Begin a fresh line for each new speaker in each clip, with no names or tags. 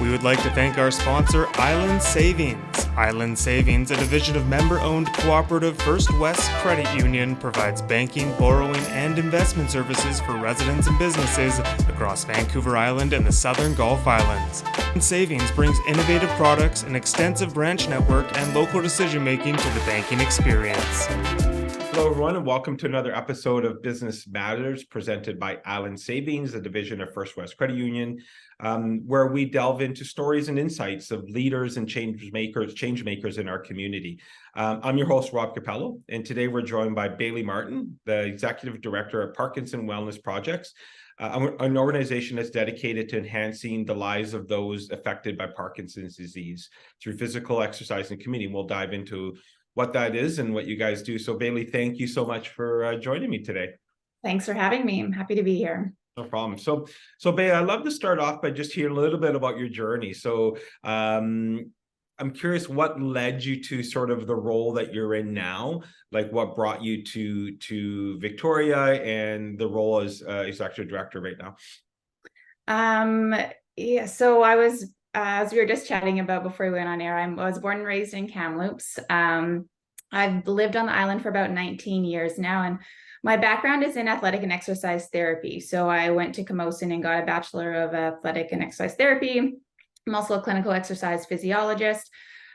We would like to thank our sponsor, Island Savings. Island Savings, a division of member-owned cooperative First West Credit Union, provides banking, borrowing, and investment services for residents and businesses across Vancouver Island and the Southern Gulf Islands. Island Savings brings innovative products, an extensive branch network, and local decision-making to the banking experience.
Hello, everyone, and welcome to another episode of Business Matters presented by Island Savings, a division of First West Credit Union, where we delve into stories and insights of leaders and change makers in our community. I'm your host, Rob Capello, and today we're joined by Bailey Martin, the Executive Director at Parkinson Wellness Projects, an organization that's dedicated to enhancing the lives of those affected by Parkinson's disease through physical exercise and community. We'll dive into what that is and what you guys do. So Bailey, thank you so much for joining me today.
Thanks for having me. I'm happy to be here.
No problem. So Bailey, I'd love to start off by just hearing a little bit about your journey. So I'm curious what led you to sort of the role that you're in now, like what brought you to Victoria and the role as executive director right now.
So I was, as we were just chatting about before we went on air, I was born and raised in Kamloops. I've lived on the island for about 19 years now, and my background is in athletic and exercise therapy. So I went to Camosun and got a Bachelor of Athletic and Exercise Therapy. I'm also a clinical exercise physiologist.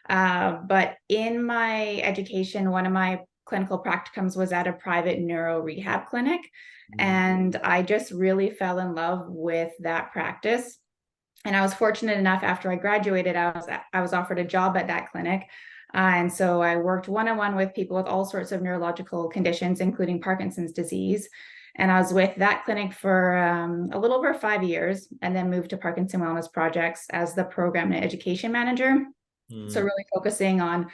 But in my education, one of my clinical practicums was at a private neuro rehab clinic. And I just really fell in love with that practice. And I was fortunate enough after I graduated, I was offered a job at that clinic. And so I worked one-on-one with people with all sorts of neurological conditions, including Parkinson's disease. And I was with that clinic for a little over 5 years, and then moved to Parkinson Wellness Projects as the program and education manager. So really focusing on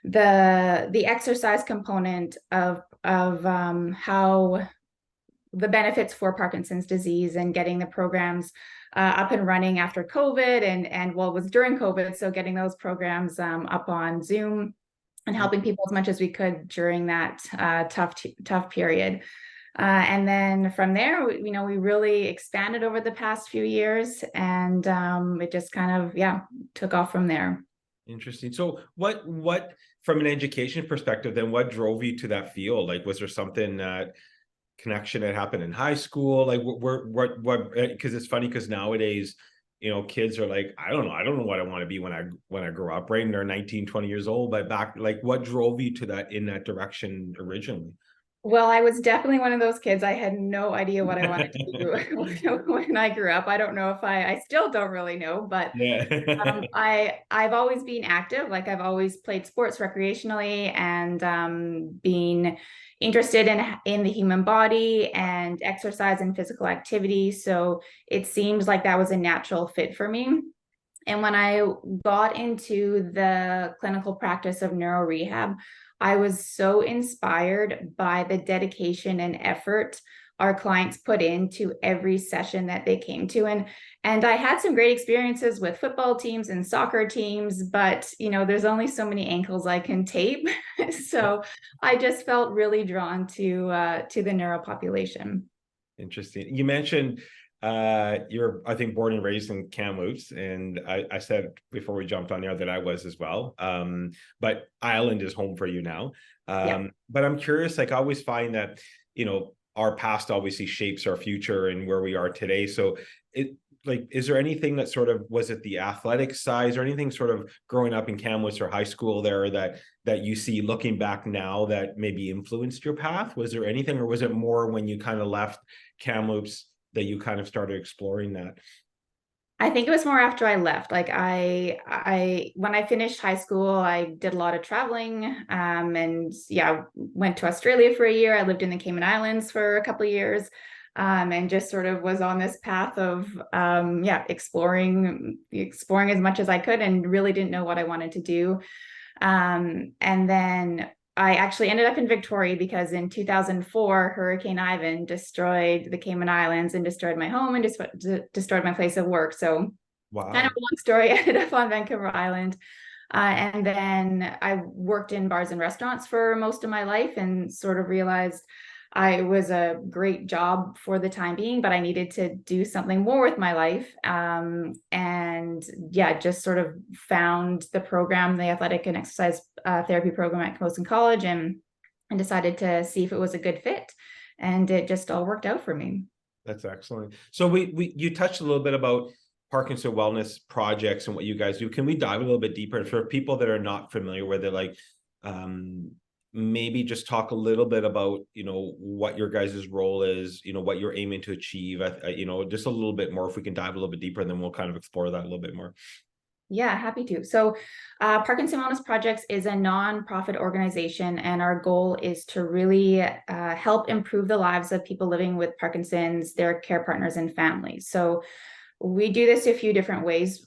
the exercise component of how the benefits for Parkinson's disease and getting the programs up and running after COVID and well, it was during COVID. So getting those programs up on Zoom and helping people as much as we could during that tough period. And then from there, we really expanded over the past few years, and it just kind of, took off from there.
Interesting. So what from an education perspective, then what drove you to that field? Like, was there something connection that happened in high school? Like what because it's funny because nowadays kids are like, I don't know what I want to be when I grow up, right? And they're 19, 20 years old. But back, like, what drove you to that in that direction originally?
Well, I was definitely one of those kids. I had no idea what I wanted to do when I grew up. I don't know if I still don't really know, but
Yeah.
I've always been active. Like, I've always played sports recreationally, and been interested in the human body and exercise and physical activity. So it seems like that was a natural fit for me. And when I got into the clinical practice of neuro rehab, I was so inspired by the dedication and effort our clients put into every session that they came to. And I had some great experiences with football teams and soccer teams, but there's only so many ankles I can tape. So I just felt really drawn to the neuro population.
Interesting. You mentioned you're, I think, born and raised in Kamloops, and I said before we jumped on air that I was as well. But Island is home for you now. But I'm curious, like, I always find that our past obviously shapes our future and where we are today. So is there anything that sort of, was it the athletic side or anything sort of growing up in Kamloops or high school there that you see looking back now that maybe influenced your path? Was there anything, or was it more when you kind of left Kamloops that you kind of started exploring that?
I think it was more after I left. Like, when I finished high school, I did a lot of traveling, and went to Australia for a year. I lived in the Cayman Islands for a couple of years, and just sort of was on this path of exploring as much as I could, and really didn't know what I wanted to do. And then I actually ended up in Victoria because in 2004, Hurricane Ivan destroyed the Cayman Islands and destroyed my home and destroyed my place of work. So
Wow.
Kind of a long story. I ended up on Vancouver Island. And then I worked in bars and restaurants for most of my life, and sort of realized it was a great job for the time being, but I needed to do something more with my life. And yeah, just sort of found the program, the athletic and exercise therapy program at Coastal College, and decided to see if it was a good fit. And it just all worked out for me.
That's excellent. So you touched a little bit about Parkinson Wellness Projects and what you guys do. Can we dive a little bit deeper for people that are not familiar with it? Like, maybe just talk a little bit about, what your guys' role is, what you're aiming to achieve, just a little bit more. If we can dive a little bit deeper, and then we'll kind of explore that a little bit more.
Yeah, happy to. So Parkinson Wellness Projects is a nonprofit organization, and our goal is to really help improve the lives of people living with Parkinson's, their care partners, and families. So we do this a few different ways.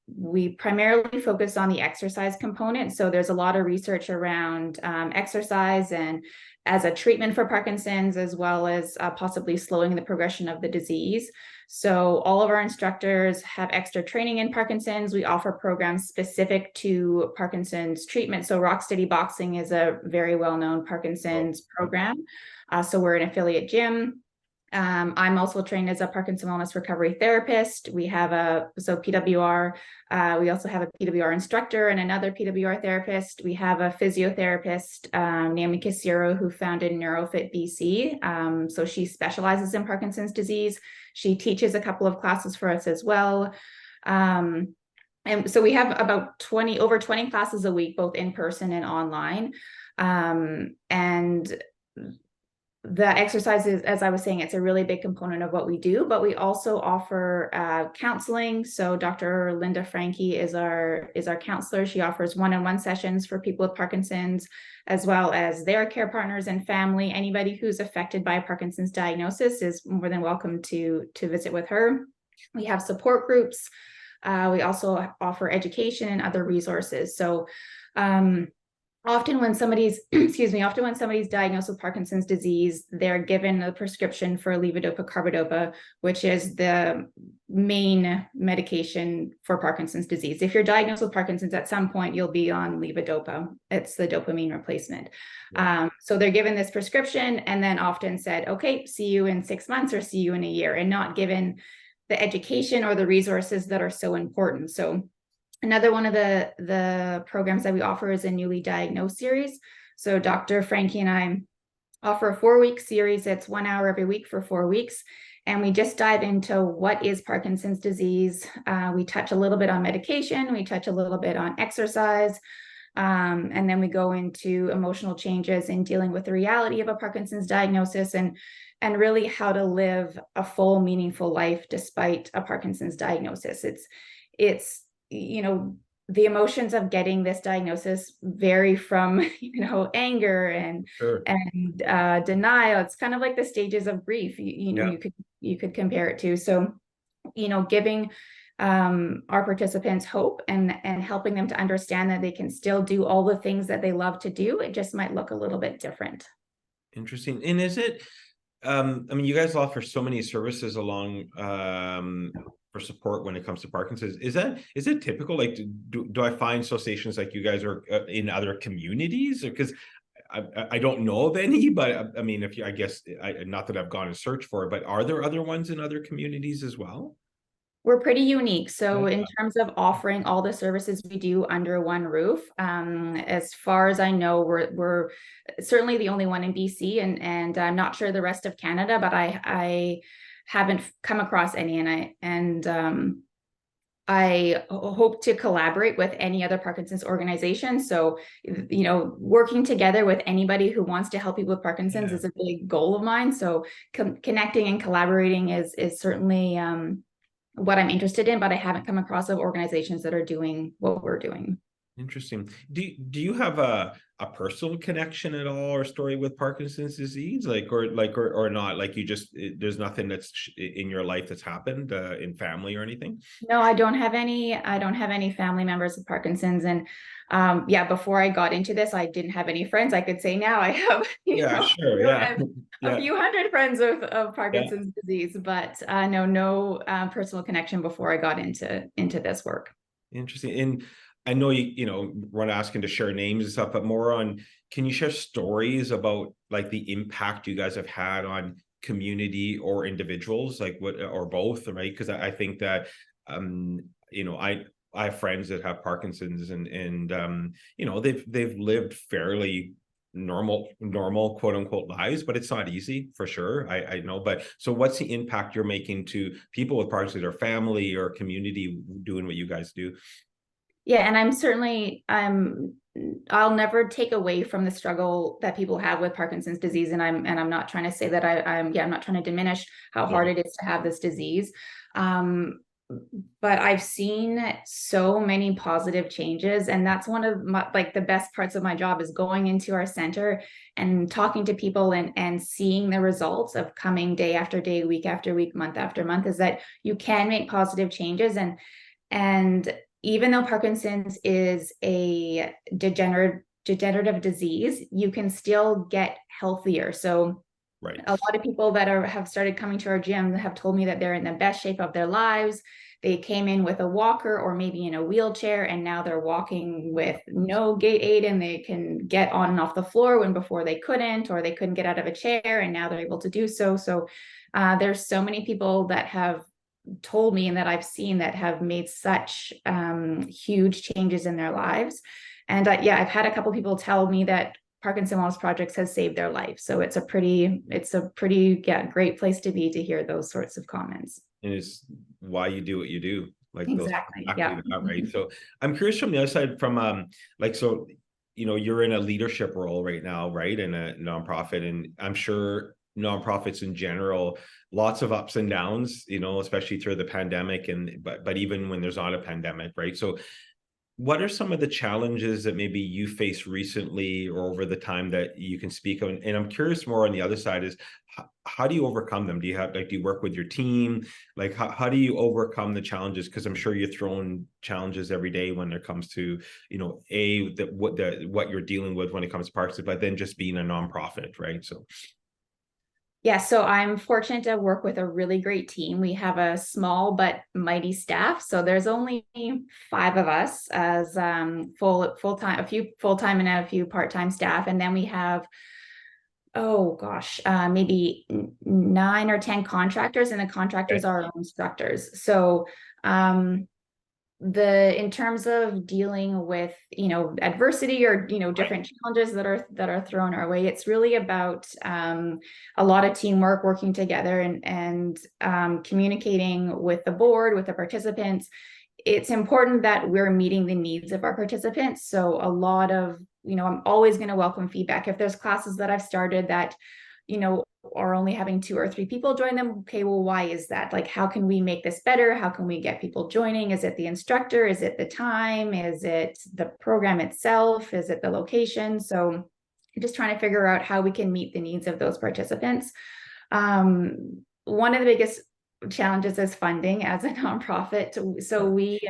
We primarily focus on the exercise component. So there's a lot of research around exercise and as a treatment for Parkinson's, as well as possibly slowing the progression of the disease. So all of our instructors have extra training in Parkinson's. We offer programs specific to Parkinson's treatment. So Rocksteady Boxing is a very well-known Parkinson's program. So we're an affiliate gym. I'm also trained as a Parkinson Wellness Recovery Therapist. We have PWR. We also have a PWR instructor and another PWR therapist. We have a physiotherapist, Naomi Kisiro, who founded NeuroFit BC. So she specializes in Parkinson's disease. She teaches a couple of classes for us as well. And so we have about over 20 classes a week, both in person and online. And the exercises, as I was saying, it's a really big component of what we do, but we also offer counseling. So Dr. Linda Franke is our counselor. She offers one-on-one sessions for people with Parkinson's, as well as their care partners and family. Anybody who's affected by a Parkinson's diagnosis is more than welcome to visit with her. We have support groups. We also offer education and other resources. So often when somebody's diagnosed with Parkinson's disease, they're given a prescription for levodopa carbidopa, which is the main medication for Parkinson's disease. If you're diagnosed with Parkinson's, at some point you'll be on levodopa. It's the dopamine replacement. Yeah. So they're given this prescription and then often said, okay, see you in 6 months or see you in a year, and not given the education or the resources that are so important. So another one of the programs that we offer is a newly diagnosed series. So Dr. Franke and I offer a 4-week series. It's 1 hour every week for 4 weeks. And we just dive into what is Parkinson's disease. We touch a little bit on medication. We touch a little bit on exercise. And then we go into emotional changes in dealing with the reality of a Parkinson's diagnosis, and really how to live a full, meaningful life despite a Parkinson's diagnosis. It's the emotions of getting this diagnosis vary from, anger and
Sure.
and denial. It's kind of like the stages of grief, you could compare it to. So, giving our participants hope and helping them to understand that they can still do all the things that they love to do. It just might look a little bit different.
Interesting. And is it, you guys offer so many services along, for support when it comes to Parkinson's. Is it typical? Like, do I find associations like you guys are in other communities? Because I don't know of any, but not that I've gone and searched for it, but are there other ones in other communities as well?
We're pretty unique. So in terms of offering all the services we do under one roof, as far as I know, we're certainly the only one in BC, and I'm not sure the rest of Canada, but I haven't come across any, and I hope to collaborate with any other Parkinson's organization. So, working together with anybody who wants to help people with Parkinson's is a big goal of mine. So connecting and collaborating is certainly what I'm interested in, but I haven't come across organizations that are doing what we're doing.
Interesting. Do you have a personal connection at all or story with Parkinson's disease, or not? Like, there's nothing that's in your life that's happened in family or anything?
No, I don't have any family members with Parkinson's, and before I got into this, I didn't have any friends. I could say now I have a few hundred friends of Parkinson's disease, but no personal connection before I got into this work.
Interesting. And I know we're not asking to share names and stuff, but more on, can you share stories about like the impact you guys have had on community or individuals, like what, or both, right? Because I think that, I have friends that have Parkinson's, and they've lived fairly normal quote unquote lives, but it's not easy for sure. I know, but so what's the impact you're making to people with Parkinson's or family or community doing what you guys do?
Yeah, and I'll never take away from the struggle that people have with Parkinson's disease. And I'm not trying to say that I'm not trying to diminish how hard it is to have this disease. But I've seen so many positive changes, and that's one of my, like, the best parts of my job is going into our center and talking to people and seeing the results of coming day after day, week after week, month after month, is that you can make positive changes. And even though Parkinson's is a degenerative disease, you can still get healthier. So
Right.
a lot of people that have started coming to our gym have told me that they're in the best shape of their lives. They came in with a walker or maybe in a wheelchair, and now they're walking with no gait aid, and they can get on and off the floor when before they couldn't, or they couldn't get out of a chair, and now they're able to do so. So there's so many people that have told me and that I've seen that have made such huge changes in their lives. And I've had a couple people tell me that Parkinson Wellness Projects has saved their life. So it's a pretty great place to be, to hear those sorts of comments.
And it's why you do what you do, like
Exactly. Yeah.
that, right? So I'm curious from the other side, from so you're in a leadership role right now, right, in a nonprofit, and I'm sure nonprofits in general, lots of ups and downs, especially through the pandemic, but even when there's not a pandemic, right? So what are some of the challenges that maybe you faced recently or over the time that you can speak of? And I'm curious more on the other side is, how do you overcome them? Do you work with your team? Like, how do you overcome the challenges? Because I'm sure you're throwing challenges every day when it comes to, what you're dealing with when it comes to Parkinson, but then just being a nonprofit, right? So
yeah, so I'm fortunate to work with a really great team. We have a small but mighty staff. So there's only 5 of us as full-time, a few full-time and a few part-time staff. And then we have, oh gosh, maybe 9 or 10 contractors, and the contractors are our own instructors. So in terms of dealing with adversity or different challenges that are thrown our way, it's really about a lot of teamwork, working together, and communicating with the board, with the participants. It's important that we're meeting the needs of our participants. So a lot of I'm always going to welcome feedback. If there's classes that I've started that are only having 2 or 3 people join them, okay, well, why is that? Like, how can we make this better? How can we get people joining? Is it the instructor? Is it the time? Is it the program itself? Is it the location? So just trying to figure out how we can meet the needs of those participants. One of the biggest challenges is funding as a nonprofit. So we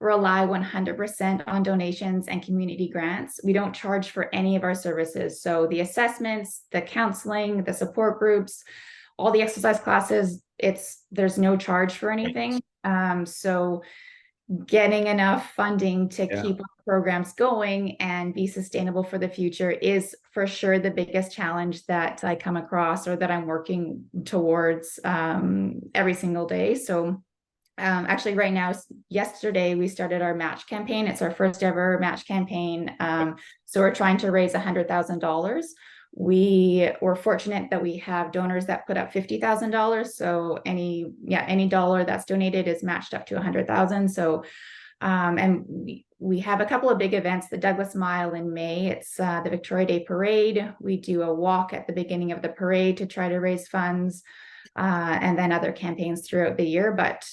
rely 100% on donations and community grants. We don't charge for any of our services. So the assessments, the counseling, the support groups, all the exercise classes, there's no charge for anything. So getting enough funding to keep our programs going and be sustainable for the future is for sure the biggest challenge that I come across, or that I'm working towards every single day. So actually right now, yesterday, we started our match campaign. It's our first ever match campaign. So we're trying to raise $100,000. We were fortunate that we have donors that put up $50,000. So any dollar that's donated is matched up to 100,000. So, and we have a couple of big events, the Douglas Mile in May. It's the Victoria Day Parade. We do a walk at the beginning of the parade to try to raise funds. And then other campaigns throughout the year. But,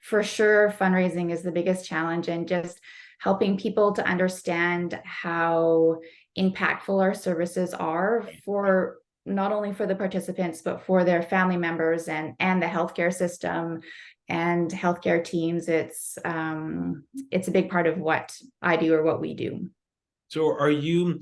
for sure, fundraising is the biggest challenge, and just helping people to understand how impactful our services are for not only for the participants, but for their family members and the healthcare system and healthcare teams. It's a big part of what I do, or what we do.
So are you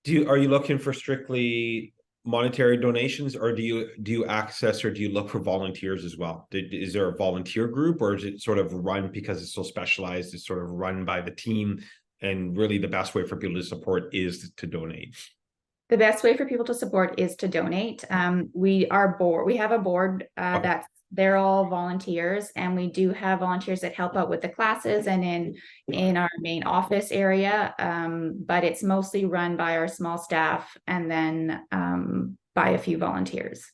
looking for strictly monetary donations, or do you access, or do you look for volunteers as well? Is there a volunteer group, or is it sort of run, because it's so specialized, it's sort of run by the team, and really the best way for people to support is to donate?
The best way for people to support is to donate. We have a board
Okay.
they're all volunteers, and we do have volunteers that help out with the classes and in our main office area. But it's mostly run by our small staff, and then by a few volunteers.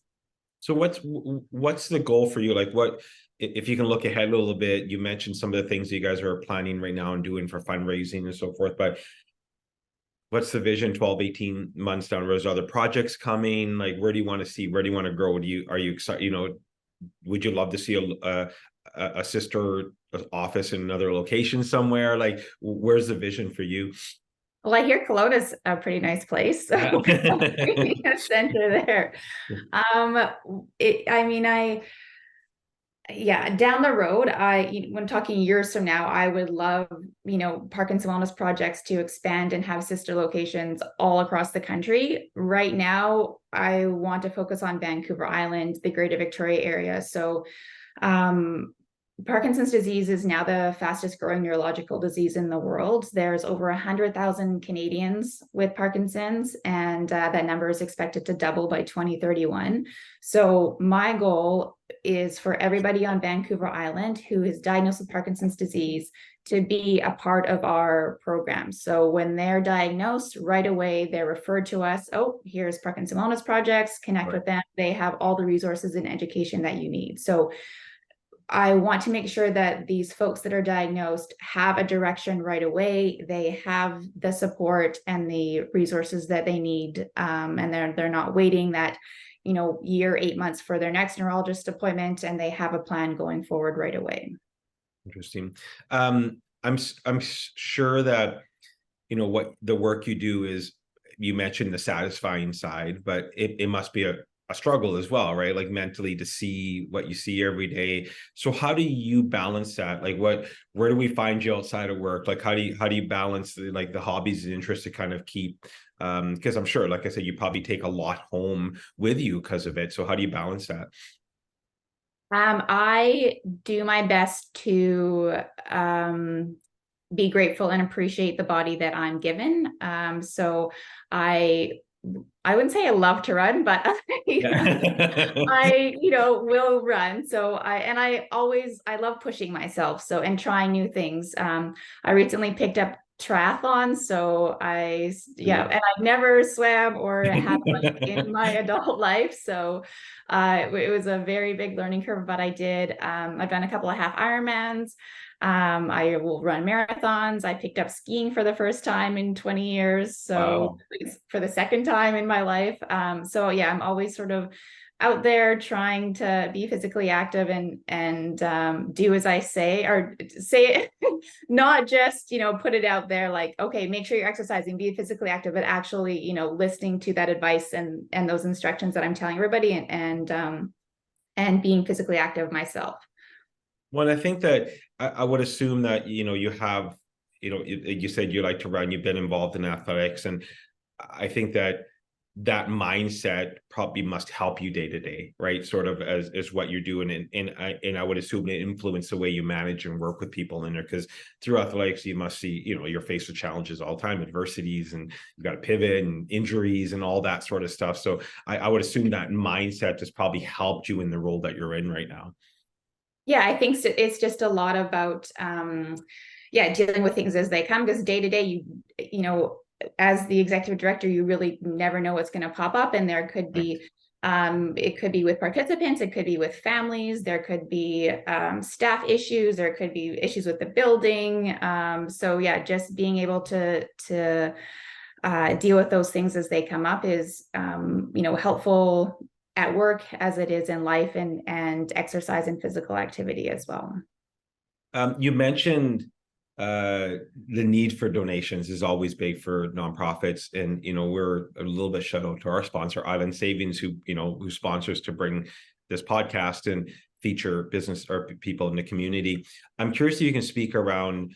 So what's the goal for you? Like, what, if you can look ahead a little bit, you mentioned some of the things you guys are planning right now and doing for fundraising and so forth, but what's the vision 12, 18 months down the road? Are there projects coming? Like, where do you want to see? Where do you want to grow? Are you excited? You know, would you love to see a sister office in another location somewhere? Like, where's the vision for you?
Well, I hear Kelowna's a pretty nice place, so a center there. Yeah, down the road, when talking years from now, I would love, Parkinson Wellness Projects to expand and have sister locations all across the country. Right now, I want to focus on Vancouver Island, the Greater Victoria area. So, Parkinson's disease is now the fastest growing neurological disease in the world. There's over 100,000 Canadians with Parkinson's, and that number is expected to double by 2031. So my goal is for everybody on Vancouver Island who is diagnosed with Parkinson's disease to be a part of our program. So when they're diagnosed, right away, they're referred to us. Oh, here's Parkinson Wellness Projects, connect with them. They have all the resources and education that you need. So I want to make sure that these folks that are diagnosed have a direction right away. They have the support and the resources that they need, and they're not waiting that year, 8 months for their next neurologist appointment, and they have a plan going forward right away.
Interesting. I'm sure that what the work you do is, you mentioned the satisfying side, but it must be a struggle as well, right? Like, mentally, to see what you see every day. So how do you balance that? Like, where do we find you outside of work? Like, how do you balance the hobbies and interests to kind of keep, because I'm sure, like I said, you probably take a lot home with you because of it. So how do you balance that?
I do my best to be grateful and appreciate the body that I'm given. So I wouldn't say I love to run, but I will run. So I love pushing myself. So, and trying new things. I recently picked up triathlons. So and I've never swam or had one in my adult life. So, it was a very big learning curve, but I did. I've done a couple of half Ironmans. I will run marathons. I picked up skiing for the first time in 20 years. So
Wow.
it's for the second time in my life. So yeah, I'm always sort of out there trying to be physically active and do as I say, or say it, not just, put it out there like, okay, make sure you're exercising, be physically active, but actually, listening to that advice and those instructions that I'm telling everybody and being physically active myself.
Well, I think that I would assume that, you have, you said you like to run, you've been involved in athletics. And I think that mindset probably must help you day to day, right? Sort of as what you're doing. And I would assume it influences the way you manage and work with people in there, because through athletics, you must see, you're faced with challenges all the time, adversities, and you got to pivot and injuries and all that sort of stuff. So I would assume that mindset has probably helped you in the role that you're in right now.
Yeah, I think it's just a lot about, dealing with things as they come, because day to day, as the executive director, you really never know what's going to pop up. And there could be, it could be with participants, it could be with families, there could be staff issues, there could be issues with the building. So yeah, just being able to deal with those things as they come up is, helpful at work as it is in life, and exercise and physical activity as well.
You mentioned the need for donations is always big for nonprofits, and we're a little bit shout out to our sponsor, Island Savings, who sponsors to bring this podcast and feature business or people in the community. I'm curious if you can speak around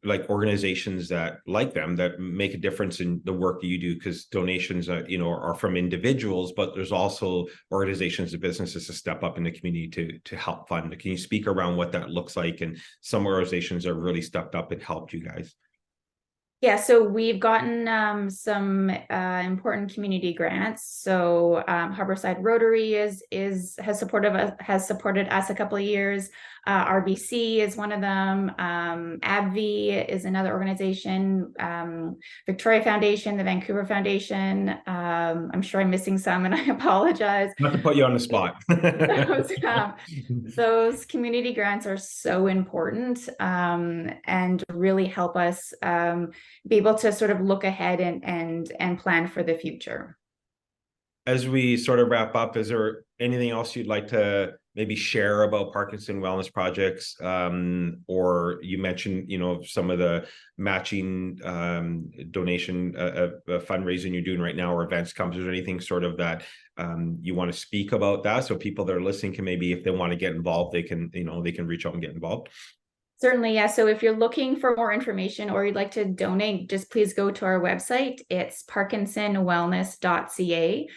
like organizations that like them that make a difference in the work that you do, because donations are from individuals, but there's also organizations and businesses to step up in the community to help fund. Can you speak around what that looks like, and some organizations have really stepped up and helped you guys?
Yeah, so we've gotten some important community grants. So Harborside Rotary has supported us a couple of years. RBC is one of them. AbbVie is another organization. Victoria Foundation, the Vancouver Foundation. I'm sure I'm missing some, and I apologize.
Not to put you on the spot.
Those community grants are so important, and really help us be able to sort of look ahead and plan for the future.
As we sort of wrap up, is there anything else you'd like to maybe share about Parkinson Wellness Projects? Or you mentioned, some of the matching donation fundraising you're doing right now, or events comes. Is there anything sort of that you want to speak about that, so people that are listening can maybe, if they want to get involved, they can reach out and get involved?
Certainly, yeah. So if you're looking for more information or you'd like to donate, just please go to our website. It's parkinsonwellness.ca.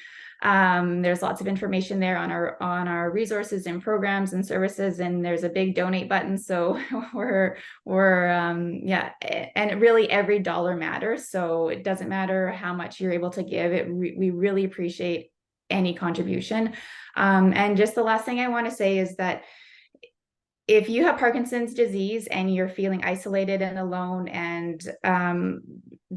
There's lots of information there on our resources and programs and services, and there's a big donate button. So we're and really every dollar matters. So it doesn't matter how much you're able to give. We really appreciate any contribution. And just the last thing I want to say is that if you have Parkinson's disease and you're feeling isolated and alone and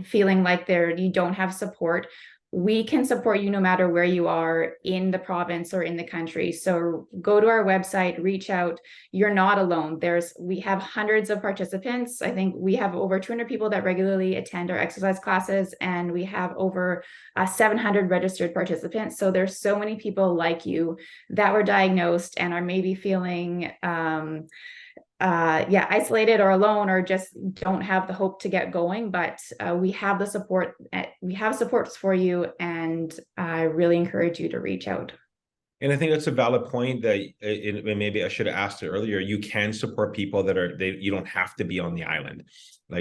feeling like you don't have support, we can support you no matter where you are in the province or in the country. So go to our website, reach out. You're not alone. We have hundreds of participants. I think we have over 200 people that regularly attend our exercise classes, and we have over 700 registered participants. So there's so many people like you that were diagnosed and are maybe feeling isolated or alone, or just don't have the hope to get going. But we have the support. We have supports for you, and I really encourage you to reach out.
And I think that's a valid point that maybe I should have asked it earlier. You can support people you don't have to be on the island.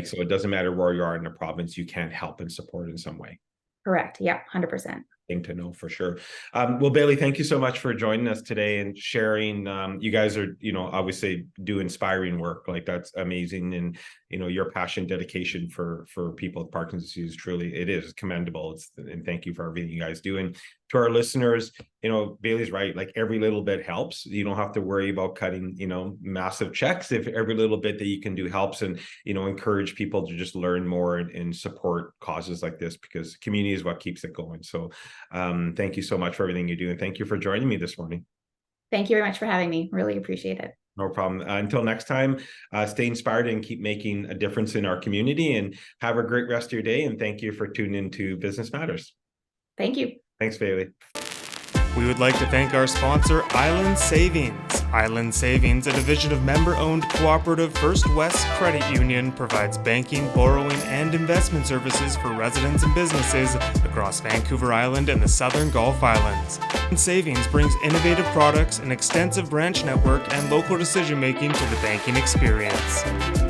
So it doesn't matter where you are in the province, you can help and support in some way.
Correct. Yeah, 100%.
To know for sure. Well, Bailey, thank you so much for joining us today and sharing. You guys are, obviously do inspiring work. That's amazing. And, your passion, dedication for people with Parkinson's disease, truly, it is commendable. And thank you for everything you guys do. And to our listeners, Bailey's right. Every little bit helps. You don't have to worry about cutting, massive checks if every little bit that you can do helps, and, encourage people to just learn more and support causes like this, because community is what keeps it going. So thank you so much for everything you do. And thank you for joining me this morning.
Thank you very much for having me. Really appreciate it.
No problem. Until next time, stay inspired and keep making a difference in our community, and have a great rest of your day. And thank you for tuning into Business Matters.
Thank you.
Thanks, Bailey.
We would like to thank our sponsor, Island Savings. Island Savings, a division of member-owned cooperative First West Credit Union, provides banking, borrowing, and investment services for residents and businesses across Vancouver Island and the Southern Gulf Islands. Island Savings brings innovative products, an extensive branch network, and local decision-making to the banking experience.